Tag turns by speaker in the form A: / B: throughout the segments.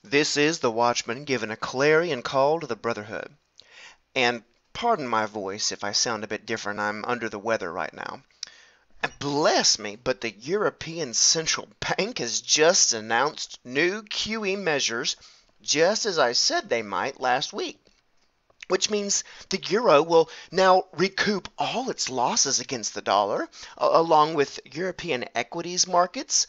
A: This is the watchman giving a clarion call to the Brotherhood. And pardon my voice if I sound a bit different. I'm under the weather right now. And bless me, but the European Central Bank has just announced new QE measures, just as I said they might last week. Which means the euro will now recoup all its losses against the dollar, along with European equities markets,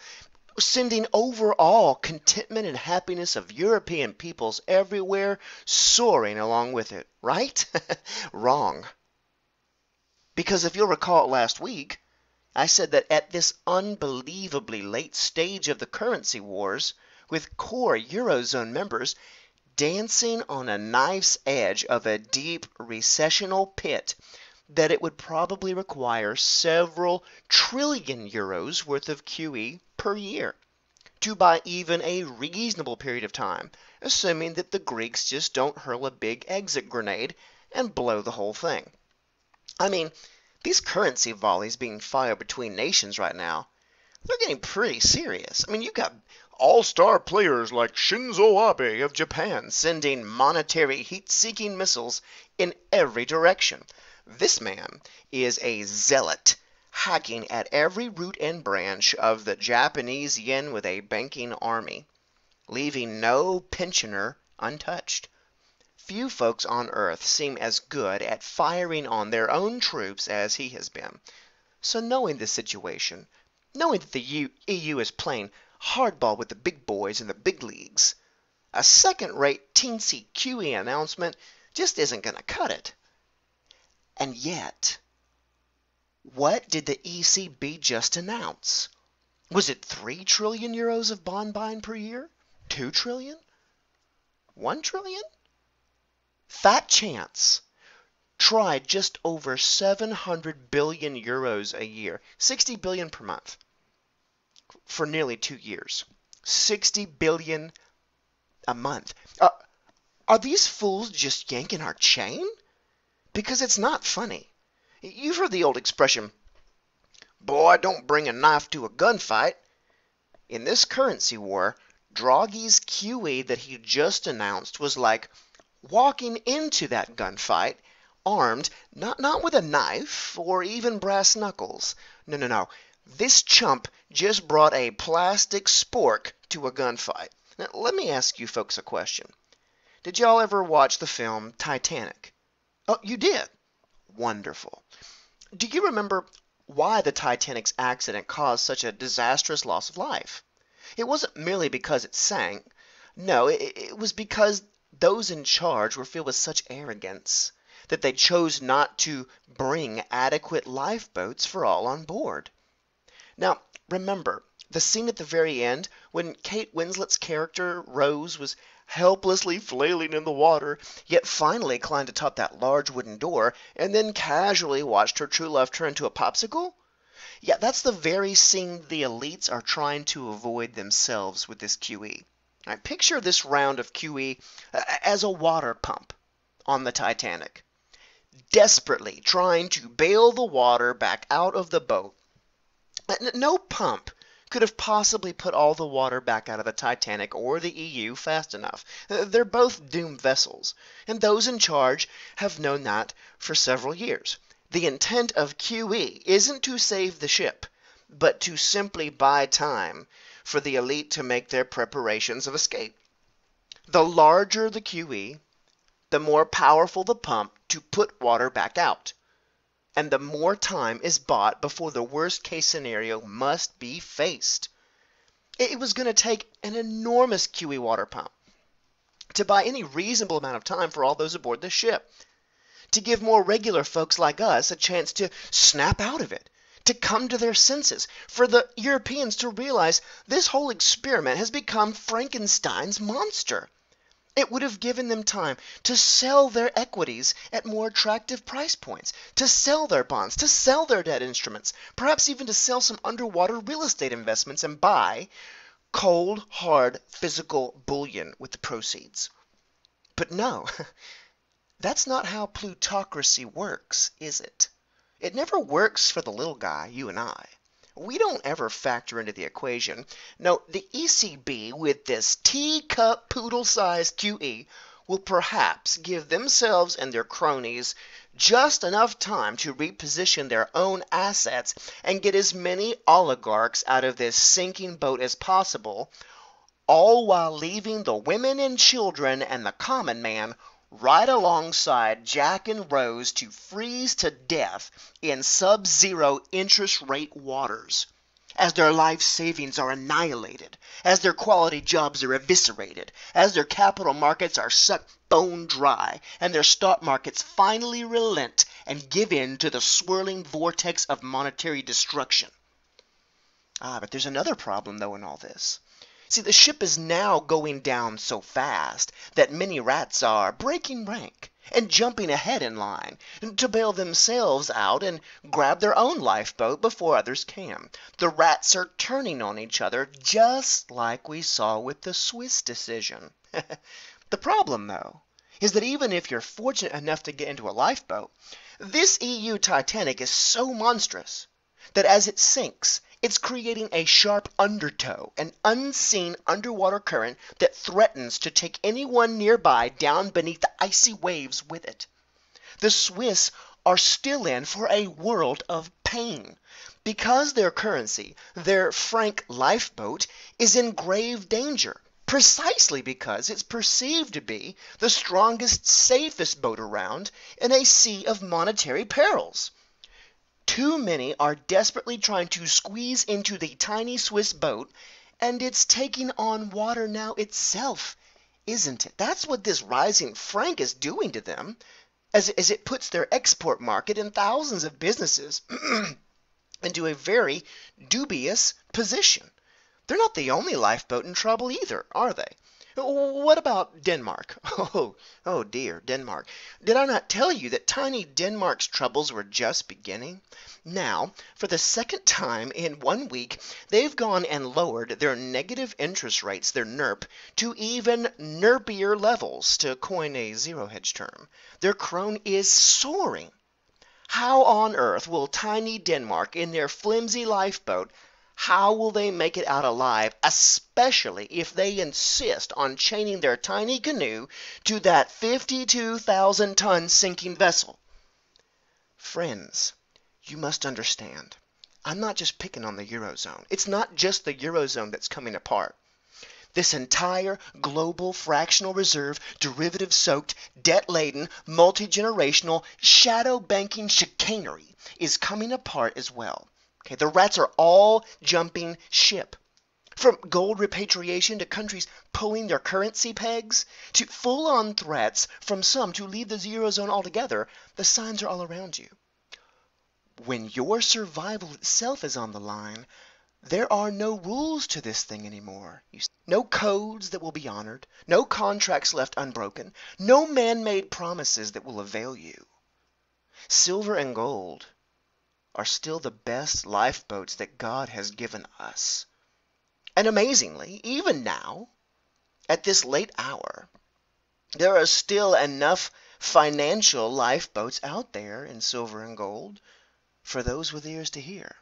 A: sending overall contentment and happiness of European peoples everywhere soaring along with it, right? Wrong. Because if you'll recall last week, I said that at this unbelievably late stage of the currency wars, with core Eurozone members dancing on a knife's edge of a deep recessional pit, that it would probably require several trillion euros worth of QE per year to buy even a reasonable period of time, assuming that the Greeks just don't hurl a big exit grenade and blow the whole thing. I mean, these currency volleys being fired between nations right now, they're getting pretty serious. I mean, you've got all-star players like Shinzo Abe of Japan sending monetary heat-seeking missiles in every direction. This man is a zealot, hacking at every root and branch of the Japanese yen with a banking army, leaving no pensioner untouched. Few folks on Earth seem as good at firing on their own troops as he has been. So knowing this situation, knowing that the EU is playing hardball with the big boys in the big leagues, a second-rate teensy QE announcement just isn't going to cut it. And yet, what did the ECB just announce? Was it 3 trillion euros of bond buying per year? 2 trillion? 1 trillion? Fat chance tried just over 700 billion euros a year, 60 billion per month, for nearly 2 years. 60 billion a month. Are these fools just yanking our chain? Because it's not funny. You've heard the old expression, boy, don't bring a knife to a gunfight. In this currency war, Draghi's QE that he just announced was like walking into that gunfight armed, not with a knife or even brass knuckles. No. This chump just brought a plastic spork to a gunfight. Now, let me ask you folks a question. Did y'all ever watch the film Titanic? Oh, you did? Wonderful. Do you remember why the Titanic's accident caused such a disastrous loss of life? It wasn't merely because it sank. No, it was because those in charge were filled with such arrogance that they chose not to bring adequate lifeboats for all on board. Now, remember, the scene at the very end when Kate Winslet's character, Rose, was helplessly flailing in the water, yet finally climbed atop that large wooden door and then casually watched her true love turn into a popsicle? Yeah, that's the very scene the elites are trying to avoid themselves with this QE. Right, picture this round of QE as a water pump on the Titanic, desperately trying to bail the water back out of the boat. No pump could have possibly put all the water back out of the Titanic or the EU fast enough. They're both doomed vessels, and those in charge have known that for several years. The intent of QE isn't to save the ship, but to simply buy time for the elite to make their preparations of escape. The larger the QE, the more powerful the pump to put water back out, and the more time is bought before the worst case scenario must be faced. It was going to take an enormous QE water pump to buy any reasonable amount of time for all those aboard the ship, to give more regular folks like us a chance to snap out of it, to come to their senses, for the Europeans to realize this whole experiment has become Frankenstein's monster. It would have given them time to sell their equities at more attractive price points, to sell their bonds, to sell their debt instruments, perhaps even to sell some underwater real estate investments and buy cold, hard, physical bullion with the proceeds. But no, that's not how plutocracy works, is it? It never works for the little guy, you and I. we don't ever factor into the equation. No, the ECB, with this teacup poodle-sized QE, will perhaps give themselves and their cronies just enough time to reposition their own assets and get as many oligarchs out of this sinking boat as possible, all while leaving the women and children and the common man right alongside Jack and Rose to freeze to death in sub-zero interest rate waters, as their life savings are annihilated, as their quality jobs are eviscerated, as their capital markets are sucked bone dry, and their stock markets finally relent and give in to the swirling vortex of monetary destruction. But there's another problem, though, in all this. See, the ship is now going down so fast that many rats are breaking rank and jumping ahead in line to bail themselves out and grab their own lifeboat before others can. The rats are turning on each other just like we saw with the Swiss decision. The problem, though, is that even if you're fortunate enough to get into a lifeboat, this EU Titanic is so monstrous that as it sinks, it's creating a sharp undertow, an unseen underwater current that threatens to take anyone nearby down beneath the icy waves with it. The Swiss are still in for a world of pain because their currency, their franc lifeboat, is in grave danger, precisely because it's perceived to be the strongest, safest boat around in a sea of monetary perils. Too many are desperately trying to squeeze into the tiny Swiss boat, and it's taking on water now itself, isn't it? That's what this rising franc is doing to them, as it puts their export market and thousands of businesses into a very dubious position. They're not the only lifeboat in trouble either, are they? What about Denmark? Oh dear, Denmark. Did I not tell you that tiny Denmark's troubles were just beginning? Now, for the second time in 1 week, they've gone and lowered their negative interest rates, their NERP, to even NERPier levels, to coin a zero-hedge term. Their krone is soaring. How on earth will tiny Denmark, in their flimsy lifeboat, how will they make it out alive, especially if they insist on chaining their tiny canoe to that 52,000-ton sinking vessel? Friends, you must understand, I'm not just picking on the Eurozone. It's not just the Eurozone that's coming apart. This entire global fractional reserve, derivative-soaked, debt-laden, multi-generational, shadow banking chicanery is coming apart as well. Okay, the rats are all jumping ship. From gold repatriation to countries pulling their currency pegs, to full-on threats from some to leave the Eurozone altogether, the signs are all around you. When your survival itself is on the line, there are no rules to this thing anymore. No codes that will be honored, no contracts left unbroken, no man-made promises that will avail you. Silver and gold are still the best lifeboats that God has given us. And amazingly, even now, at this late hour, there are still enough financial lifeboats out there in silver and gold for those with ears to hear.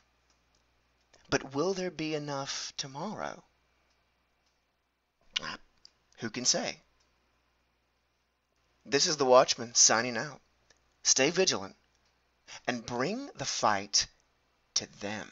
A: But will there be enough tomorrow? Who can say? This is the Watchman signing out. Stay vigilant and bring the fight to them.